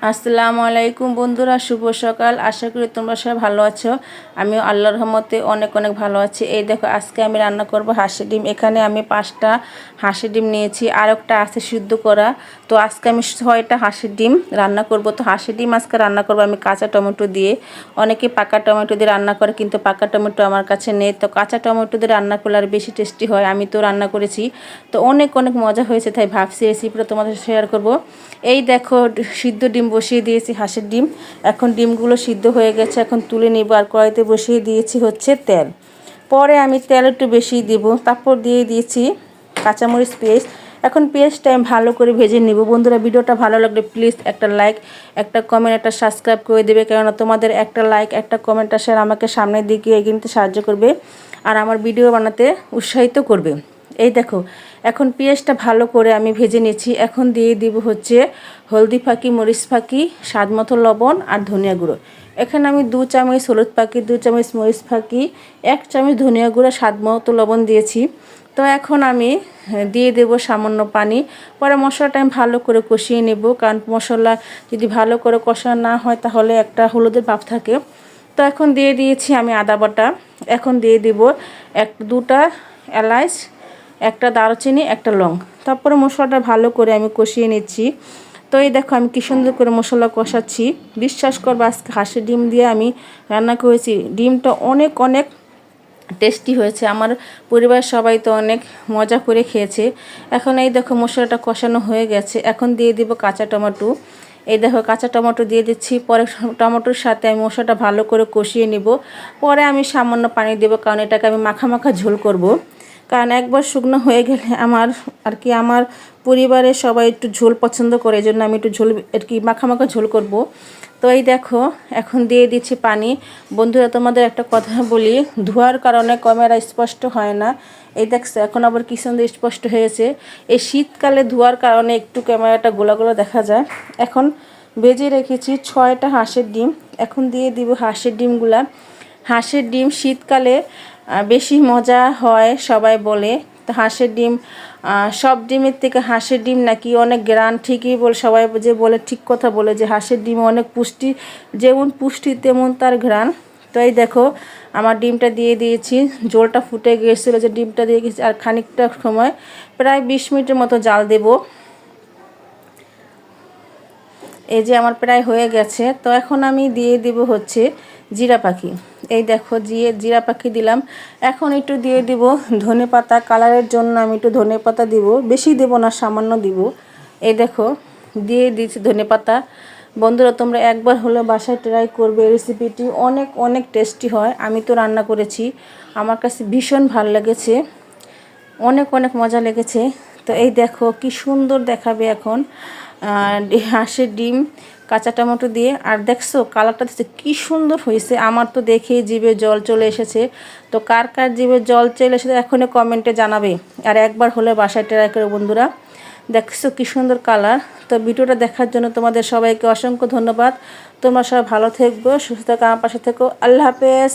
আসসালামু আলাইকুম বন্ধুরা, শুভ সকাল। আশা করি তোমরা সবাই ভালো আছো। আমিও আল্লাহর রহমতে অনেক অনেক ভালো আছি। এই দেখো, আজকে আমি রান্না করব হাঁসের ডিম। এখানে আমি 5টা হাঁসের ডিম নিয়েছি, আর একটা আছে সিদ্ধ করা। তো আজকে আমি 6টা হাঁসের ডিম রান্না করব। তো হাঁসের ডিম আজকে রান্না করব আমি কাঁচা টমেটো দিয়ে। অনেকে পাকা টমেটো দিয়ে রান্না করে, কিন্তু পাকা টমেটো আমার কাছে নেই। তো কাঁচা টমেটো দিয়ে রান্না করলে আর বেশি টেস্টি হয়। আমি তো রান্না করেছি, তো অনেক অনেক মজা হয়েছে, তাই ভাবছি রেসিপিটা তোমাদের শেয়ার করব। এই দেখো, সিদ্ধ ডিম বসিয়ে দিয়েছি, হাঁসের ডিম। এখন ডিমগুলো সিদ্ধ হয়ে গেছে, এখন তুলে নিব। আর কড়াইতে বসিয়ে দিয়েছি হচ্ছে তেল। পরে আমি তেল একটু বেশি দিব, তারপর দিয়ে দিয়েছি কাঁচামরিচ, পেঁয়াজ। এখন পেঁয়াজটা আমি ভালো করে ভেজে নিব। বন্ধুরা, ভিডিওটা ভালো লাগলে প্লিজ একটা লাইক, একটা কমেন্ট, একটা সাবস্ক্রাইব করে দেবে, কেননা তোমাদের একটা লাইক, একটা কমেন্ট, শেয়ার আমাকে সামনের দিকে এগিয়ে নিতে সাহায্য করবে আর আমার ভিডিও বানাতে উৎসাহিত করবে। এই দেখো, এখন পেঁয়াজটা ভালো করে আমি ভেজে নিয়েছি। এখন দিয়ে দিব হচ্ছে হলদি ফাঁকি, মরিচ ফাঁকি, স্বাদ মতো লবণ আর ধনিয়া গুঁড়ো। এখানে আমি 2 চামচ হলুদ ফাঁকি, 2 চামচ মরিচ ফাঁকি, 1 চামচ ধনিয়া গুঁড়ো, স্বাদ মতো লবণ দিয়েছি। তো এখন আমি দিয়ে দেব সামান্য পানি। পরে মশলাটা আমি ভালো করে কষিয়ে নেব, কারণ মশলা যদি ভালো করে কষানো না হয় তাহলে একটা হলুদের ভাব থাকে। তো এখন দিয়ে দিয়েছি আমি আদা বাটা। এখন দিয়ে দিব 2টা এলাচ, একটা দারুচিনি, একটা লং। তারপরে মশলাটা ভালো করে আমি কষিয়ে নিচ্ছি। তো এই দেখো, আমি কী সুন্দর করে মশলা কষাচ্ছি। বিশ্বাস করবো, আজকে হাঁসের ডিম দিয়ে আমি রান্না করেছি। ডিমটা অনেক অনেক টেস্টি হয়েছে। আমার পরিবারের সবাই তো অনেক মজা করে খেয়েছে। এখন এই দেখো, মশলাটা কষানো হয়ে গেছে। এখন দিয়ে দিব কাঁচা টমেটো। এই দেখো, কাঁচা টমেটো দিয়ে দিচ্ছি। পরে টমেটোর সাথে আমি মশলাটা ভালো করে কষিয়ে নিব। পরে আমি সামান্য পানি দেবো, কারণ এটাকে আমি মাখা মাখা ঝোল করব। কারণ একবার শুকনো হয়ে গেলে আমার পরিবারের সবাই একটু ঝোল পছন্দ করে, এই জন্য আমি একটু ঝোল মাখা মাখা ঝোল করব। তো এই দেখো, এখন দিয়ে দিচ্ছি পানি। বন্ধুরা, তোমাদের একটা কথা বলি, ধোয়ার কারণে ক্যামেরা স্পষ্ট হয় না। এই দেখছো, এখন আবার কি সুন্দর স্পষ্ট হয়েছে। এই শীতকালে ধোয়ার কারণে একটু ক্যামেরাটা গোলা গোলা দেখা যায়। এখন ভেজে রেখেছি 6টা হাঁসের ডিম। এখন দিয়ে দিব হাঁসের ডিমগুলা। হাঁসের ডিম শীতকালে বেশি মজা হয় সবাই বলে। তো হাঁসের ডিম, সব ডিমের থেকে হাঁসের ডিম নাকি অনেক গ্রান, ঠিকই বলে সবাই যে বলে, ঠিক কথা বলে যে হাঁসের ডিম অনেক পুষ্টি, যেমন পুষ্টি তেমন তার ঘ্রাণ। তো এই দেখো, আমার ডিমটা দিয়ে দিয়েছি। ঝোলটা ফুটে গিয়েছিলো যে ডিমটা দিয়ে গেছি, আর খানিকটা সময় প্রায় 20 মিনিটের মতো জাল দেব। এই যে আমার প্রায় হয়ে গেছে। তো এখন আমি দিয়ে দিব হচ্ছে জিরা পাখি। এই দেখো, জিরা পাখি দিলাম। এখন একটু দিয়ে দিব ধনেপাতা, কালারের জন্য আমি একটু ধনেপাতা দিব, বেশি দেব না, সামান্য দিব। এই দেখো, দিয়ে দিচ্ছি ধনেপাতা। বন্ধুরা, তোমরা একবার হলে বাসায় ট্রাই করবে, রেসিপিটি অনেক অনেক টেস্টি হয়। আমি তো রান্না করেছি, আমার কাছে ভীষণ ভালো লেগেছে, অনেক অনেক মজা লেগেছে। তো এই দেখো, কি সুন্দর দেখাবে এখন হাঁসের ডিম কাঁচা টমেটো দিয়ে। আর দেখছো কালারটা দেখছো কী সুন্দর হয়েছে, আমার তো দেখেই জিভে জল চলে এসেছে। তো কার কার জিভে জল চলে এসেছে এখনই কমেন্টে জানাবে, আর একবার হলে বাসায় ট্রাই করে। বন্ধুরা, দেখছো কী সুন্দর কালার। তো ভিডিওটা দেখার জন্য তোমাদের সবাইকে অসংখ্য ধন্যবাদ। তোমরা সবাই ভালো থাকবে, সুস্থ থাকো, আমার পাশে থেকো। আল্লাহ হাফেজ।